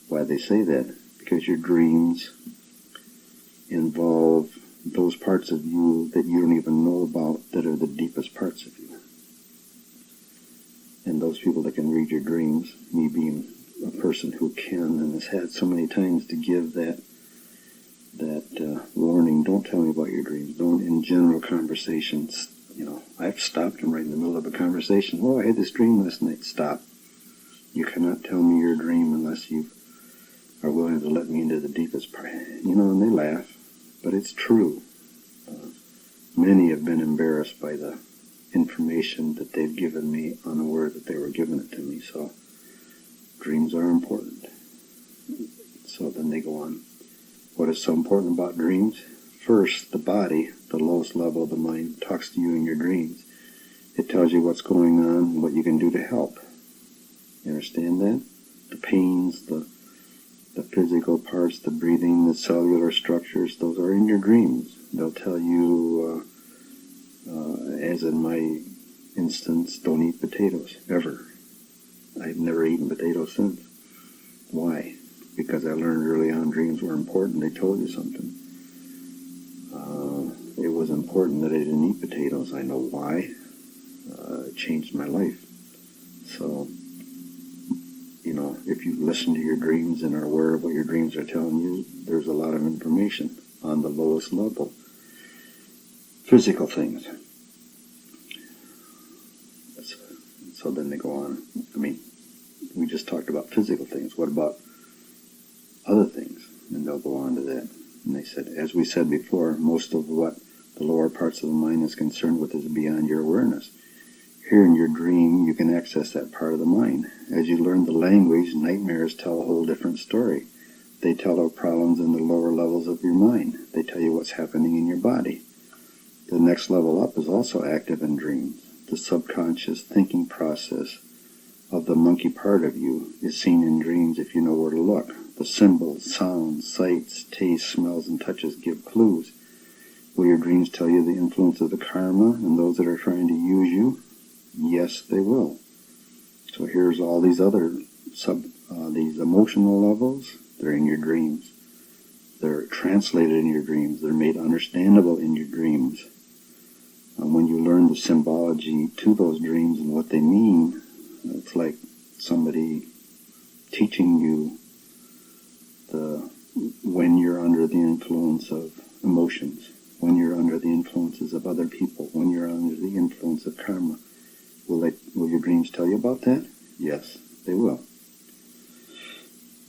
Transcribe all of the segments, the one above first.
Why they say that? Because your dreams involve those parts of you that you don't even know about that are the deepest parts of you. And those people that can read your dreams, me being a person who can and has had so many times to give that warning, don't tell me about your dreams. Don't, in general conversations, I've stopped them right in the middle of a conversation. Oh, I had this dream last night. Stop. You cannot tell me your dream unless you are willing to let me into the deepest part. And they laugh, but it's true. Many have been embarrassed by the information that they've given me, unaware that they were giving it to me. So dreams are important. So then they go on. What is so important about dreams? First, the body, the lowest level of the mind, talks to you in your dreams. It tells you what's going on and what you can do to help. You understand that? The pains, the physical parts, the breathing, the cellular structures, those are in your dreams. They'll tell you, as in my instance, don't eat potatoes, ever. I've never eaten potatoes since. Why? Because I learned early on dreams were important. They told you something. It was important that I didn't eat potatoes. I know why. It changed my life. So, if you listen to your dreams and are aware of what your dreams are telling you, there's a lot of information on the lowest level. Physical things. So then they go on. We just talked about physical things. What about other things? And they'll go on to that. And they said, as we said before, most of what the lower parts of the mind is concerned with is beyond your awareness. Here in your dream, you can access that part of the mind. As you learn the language, nightmares tell a whole different story. They tell of problems in the lower levels of your mind. They tell you what's happening in your body. The next level up is also active in dreams. The subconscious thinking process of the monkey part of you is seen in dreams if you know where to look. The symbols, sounds, sights, tastes, smells, and touches give clues. Will your dreams tell you the influence of the karma and those that are trying to use you? Yes, they will. So here's all these other these emotional levels. They're in your dreams. They're translated in your dreams. They're made understandable in your dreams. When you learn the symbology to those dreams and what they mean, it's like somebody teaching you when you're under the influence of emotions, when you're under the influences of other people, when you're under the influence of karma. Will your dreams tell you about that? Yes, they will.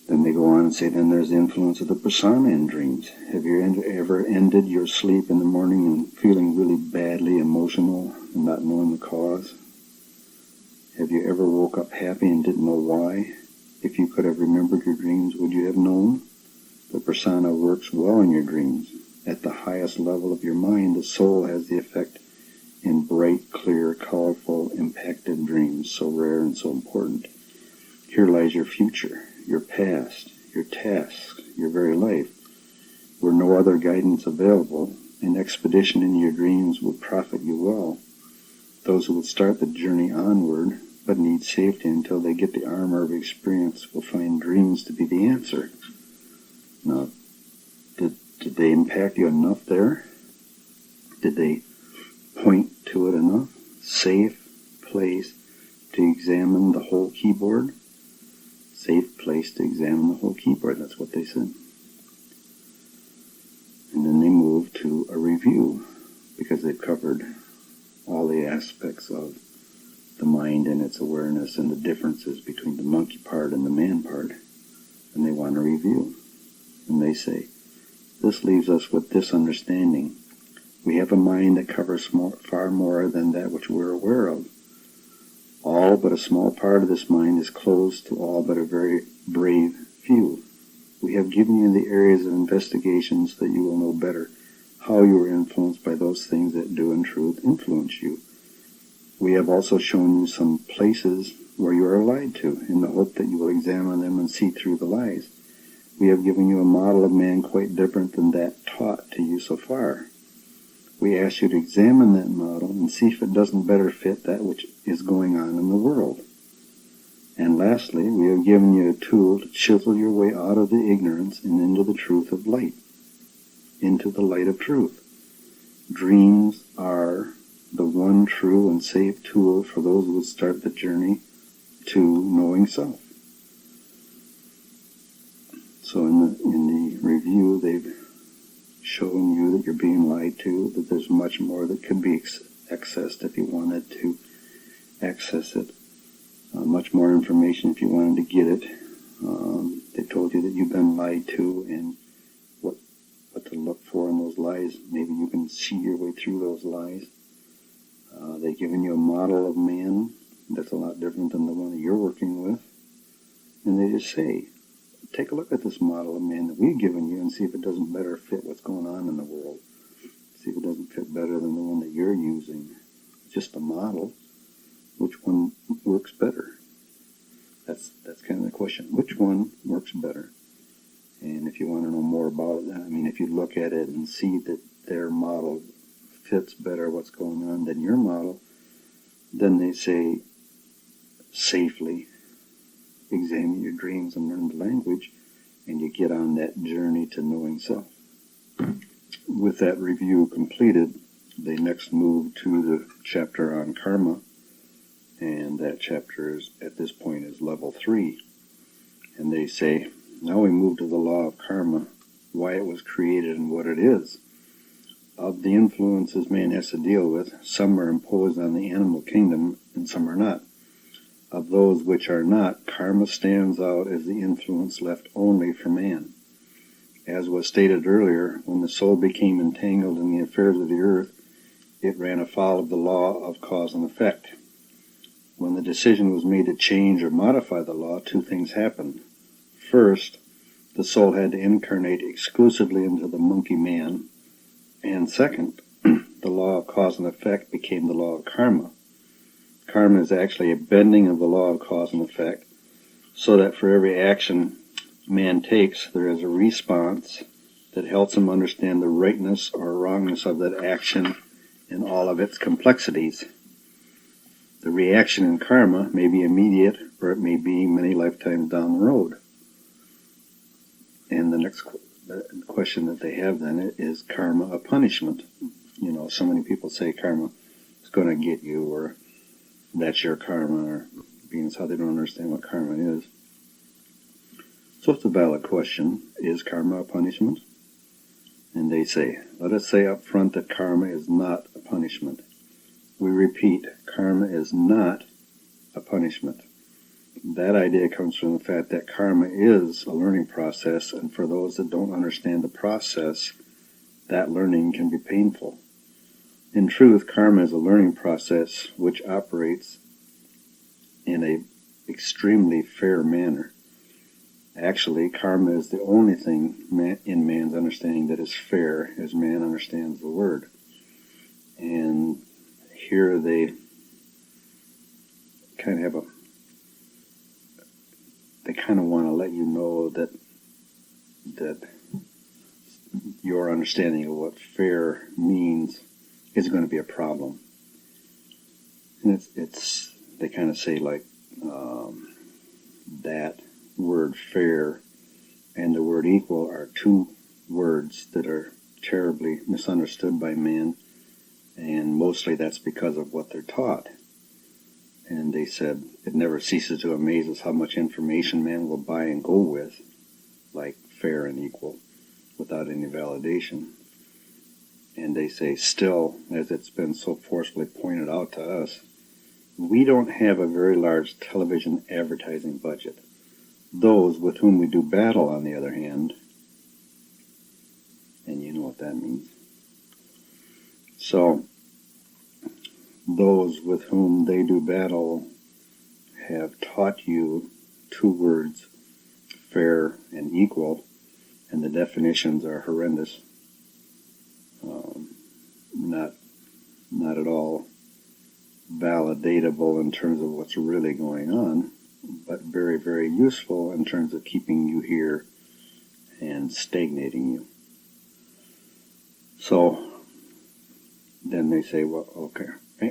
Then they go on and say, then there's the influence of the prasana in dreams. Have you ever ended your sleep in the morning and feeling really badly emotional and not knowing the cause? Have you ever woke up happy and didn't know why? If you could have remembered your dreams, would you have known? The prasana works well in your dreams. At the highest level of your mind, the soul has the effect in bright, clear, colorful, impacted dreams, so rare and so important. Here lies your future, your past, your tasks, your very life. Were no other guidance available, an expedition in your dreams would profit you well. Those who would start the journey onward, but need safety until they get the armor of experience, will find dreams to be the answer. Now, did they impact you enough there? Did they point to it enough? Safe place to examine the whole keyboard? Safe place to examine the whole keyboard, that's what they said. And then they move to a review, because they've covered all the aspects of the mind and its awareness and the differences between the monkey part and the man part, and they want to review. And they say, this leaves us with this understanding. We have a mind that covers far more than that which we're aware of. All but a small part of this mind is closed to all but a very brave few. We have given you the areas of investigation so that you will know better how you are influenced by those things that do in truth influence you. We have also shown you some places where you are lied to, in the hope that you will examine them and see through the lies. We have given you a model of man quite different than that taught to you so far. We ask you to examine that model and see if it doesn't better fit that which is going on in the world. And lastly, we have given you a tool to chisel your way out of the ignorance and into the truth of light, into the light of truth. Dreams are the one true and safe tool for those who would start the journey to knowing self. So in the review, they've shown you that you're being lied to, that there's much more that could be accessed if you wanted to access it. Much more information if you wanted to get it. They told you that you've been lied to and what to look for in those lies. Maybe you can see your way through those lies. They've given you a model of man that's a lot different than the one that you're working with. And they just say, take a look at this model of man that we've given you and see if it doesn't better fit what's going on in the world. See if it doesn't fit better than the one that you're using. Just a model. Which one works better? That's kind of the question. Which one works better? And if you want to know more about it, I mean, if you look at it and see that their model fits better what's going on than your model, then they say, safely examine your dreams and learn the language, and you get on that journey to knowing self. With that review completed, they next move to the chapter on karma, and that chapter is, at this point, is level 3. And they say, now we move to the law of karma, why it was created and what it is. Of the influences man has to deal with, some are imposed on the animal kingdom and some are not. Of those which are not, karma stands out as the influence left only for man. As was stated earlier, when the soul became entangled in the affairs of the earth, it ran afoul of the law of cause and effect. When the decision was made to change or modify the law, two things happened. First, the soul had to incarnate exclusively into the monkey man, and second, the law of cause and effect became the law of karma. Karma is actually a bending of the law of cause and effect, so that for every action man takes, there is a response that helps him understand the rightness or wrongness of that action in all of its complexities. The reaction in karma may be immediate, or it may be many lifetimes down the road. And the next question that they have then is karma a punishment? You know, so many people say karma is going to get you, or that's your karma, or being as how they don't understand what karma is. So it's a valid question. Is karma a punishment? And they say, let us say up front that karma is not a punishment. We repeat, karma is not a punishment. That idea comes from the fact that karma is a learning process, and for those that don't understand the process, that learning can be painful. In truth, karma is a learning process which operates in an extremely fair manner. Actually, karma is the only thing in man's understanding that is fair as man understands the word. And here they kind of want to let you know that your understanding of what fair means is going to be a problem. And they kind of say like that word fair and the word equal are two words that are terribly misunderstood by man, and mostly that's because of what they're taught. And they said it never ceases to amaze us how much information man will buy and go with, like fair and equal, without any validation. And they say still, as it's been so forcefully pointed out to us, we don't have a very large television advertising budget. Those with whom we do battle, on the other hand, and you know what that means. So, those with whom they do battle have taught you two words, fair and equal, and the definitions are horrendous. Not at all validatable in terms of what's really going on, but very, very useful in terms of keeping you here and stagnating you. So then they say, well, okay.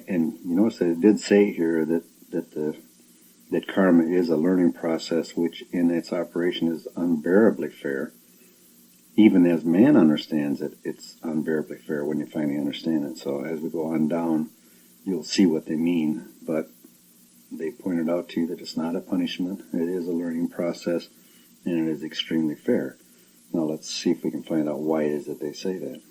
And you notice that it did say here that the that karma is a learning process which in its operation is unbearably fair. Even as man understands it, it's unbearably fair when you finally understand it. So as we go on down, you'll see what they mean. But they pointed out to you that it's not a punishment. It is a learning process, and it is extremely fair. Now let's see if we can find out why it is that they say that.